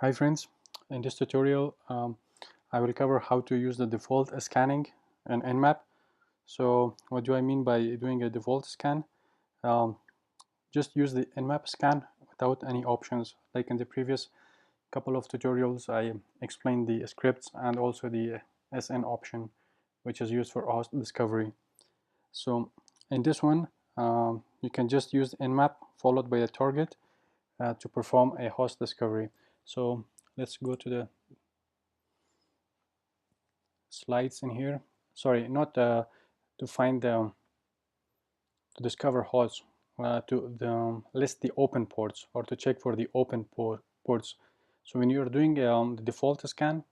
Hi friends, in this tutorial I will cover how to use the default scanning in Nmap. So what do I mean by doing a default scan? Um, just use the Nmap scan without any options. Like in the previous couple of tutorials I explained the scripts and also the SN option, which is used for host discovery. So in this one you can just use Nmap followed by the target to perform a host discovery. So let's go to the slides in here. Sorry, not to find the to discover hosts, to list the open ports or to check for the open ports. So when you're doing the default scan,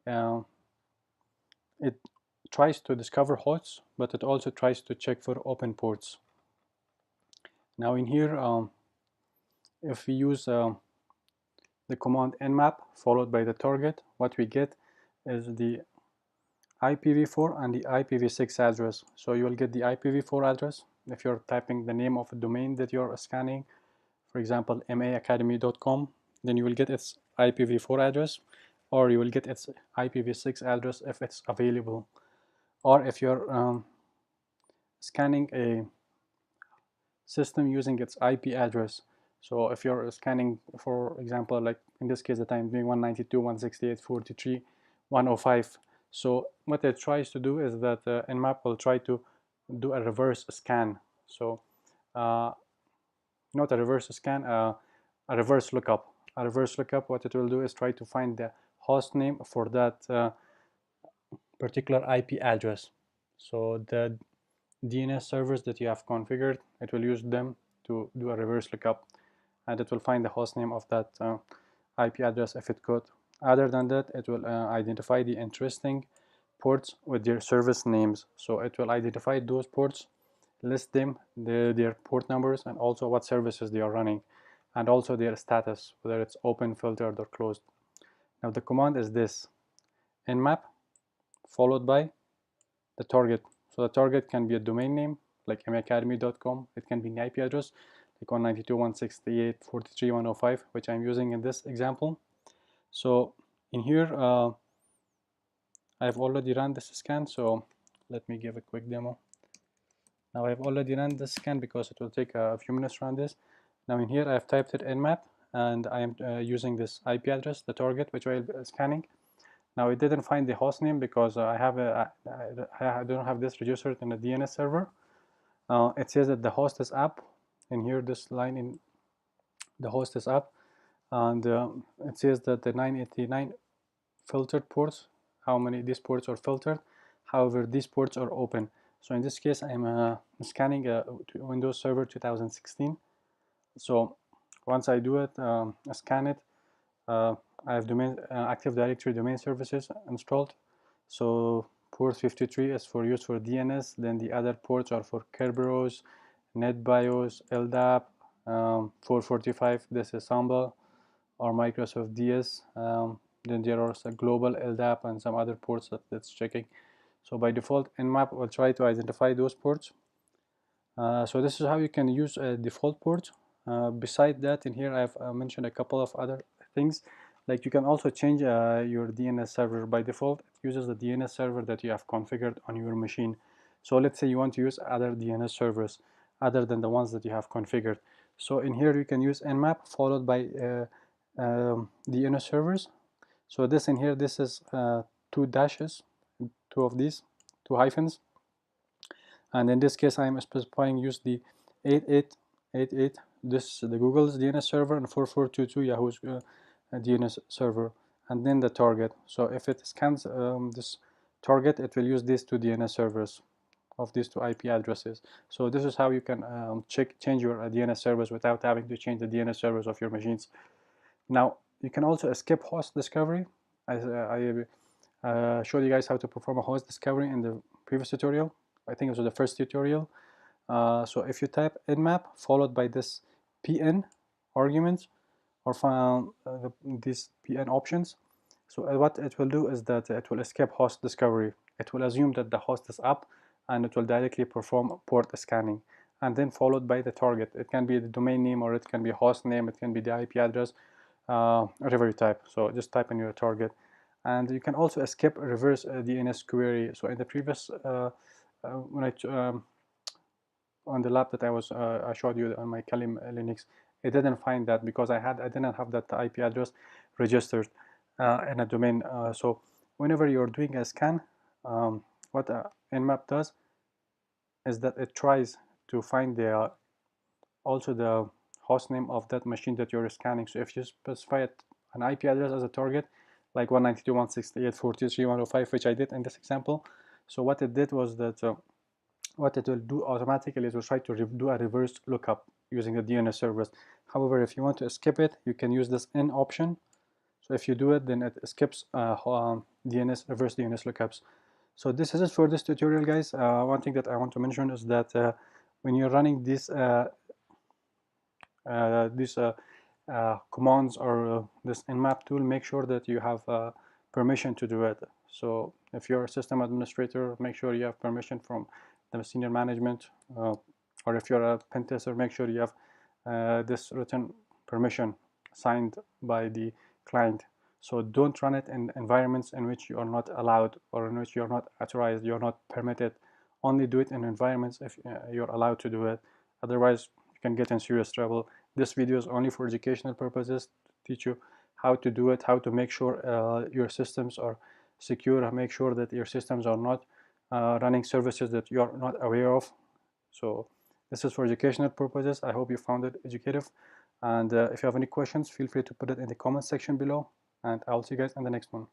uh, it tries to discover hosts, but it also tries to check for open ports. Now in here, if we use the command nmap followed by the target, what we get is the IPv4 and the IPv6 address. So you will get the IPv4 address if you're typing the name of a domain that you're scanning, for example maacademy.com, then you will get its IPv4 address, or you will get its IPv6 address if it's available. Or if you're scanning a system using its IP address, so if you're scanning, for example, like in this case that I'm doing 192.168.43.105, so what it tries to do is that Nmap will try to do a reverse scan. So not a reverse scan, a reverse lookup. A reverse lookup, what it will do is try to find the host name for that particular IP address. So the DNS servers that you have configured, it will use them to do a reverse lookup, and it will find the host name of that IP address if it could. Other than that, it will identify the interesting ports with their service names. So it will identify those ports, list them, their port numbers, and also what services they are running, and also their status, whether it's open, filtered, or closed. Now the command is this: nmap followed by the target. So the target can be a domain name like maacademy.com. It can be an IP address like 192.168.43.105, which I'm using in this example. So in here I've already run this scan, so let me give a quick demo. Now I've already run this scan because it will take a few minutes to run this. Now in here I've typed it nmap, and I am using this IP address, the target, which I'm scanning. Now it didn't find the host name because I don't have this registered in the DNS server. It says that the host is up. In here, this line in the host is up, and it says that the 989 filtered ports, how many these ports are filtered. However, these ports are open. So in this case, I'm scanning Windows Server 2016. So once I do it, I scan it, I have domain Active Directory domain services installed. So port 53 is for use for DNS. Then the other ports are for Kerberos, NetBIOS, LDAP, 445. This is Samba or Microsoft DS. Then there are some global LDAP and some other ports that's checking. So by default, Nmap will try to identify those ports. So this is how you can use a default port. Beside that, in here I've mentioned a couple of other things. Like you can also change your DNS server. By default, it uses the DNS server that you have configured on your machine. So let's say you want to use other DNS servers other than the ones that you have configured. So in here you can use nmap followed by DNS servers. So this in here, this is two dashes, two of these, two hyphens. And in this case, I am specifying use the 8888. This is the Google's DNS server, and 4422 Yahoo's DNS server, and then the target. So if it scans this target, it will use these two DNS servers of these two IP addresses. So this is how you can change your DNS servers without having to change the DNS servers of your machines. Now you can also skip host discovery. I showed you guys how to perform a host discovery in the previous tutorial. I think it was the first tutorial. So if you type nmap followed by this pn arguments or found these pn options, so what it will do is that it will skip host discovery. It will assume that the host is up, and it will directly perform port scanning, and then followed by the target. It can be the domain name, or it can be host name, it can be the IP address. whatever you type. So just type in your target, and you can also escape reverse DNS query. So in the previous when on the lab that I showed you on my Kali Linux, it didn't find that because I didn't have that IP address registered in a domain. So whenever you're doing a scan, what Nmap does is that it tries to find the also the host name of that machine that you're scanning. So if you specify an IP address as a target, like 192.168.43.105, which I did in this example, so what it did was that what it will do automatically is it will try to do a reverse lookup using the DNS servers. However, if you want to skip it, you can use this in option. So if you do it, then it skips reverse DNS lookups. So this is it for this tutorial, guys. One thing that I want to mention is that when you're running these commands or this Nmap tool, make sure that you have permission to do it. So if you're a system administrator, make sure you have permission from the senior management, or if you're a pen tester, make sure you have this written permission signed by the client. So don't run it in environments in which you are not allowed or in which you're not authorized, you're not permitted. Only do it in environments if you're allowed to do it. Otherwise, you can get in serious trouble. This video is only for educational purposes, to teach you how to do it, how to make sure your systems are secure, make sure that your systems are not running services that you're not aware of. So this is for educational purposes. I hope you found it educative. And if you have any questions, feel free to put it in the comment section below. And I'll see you guys in the next one.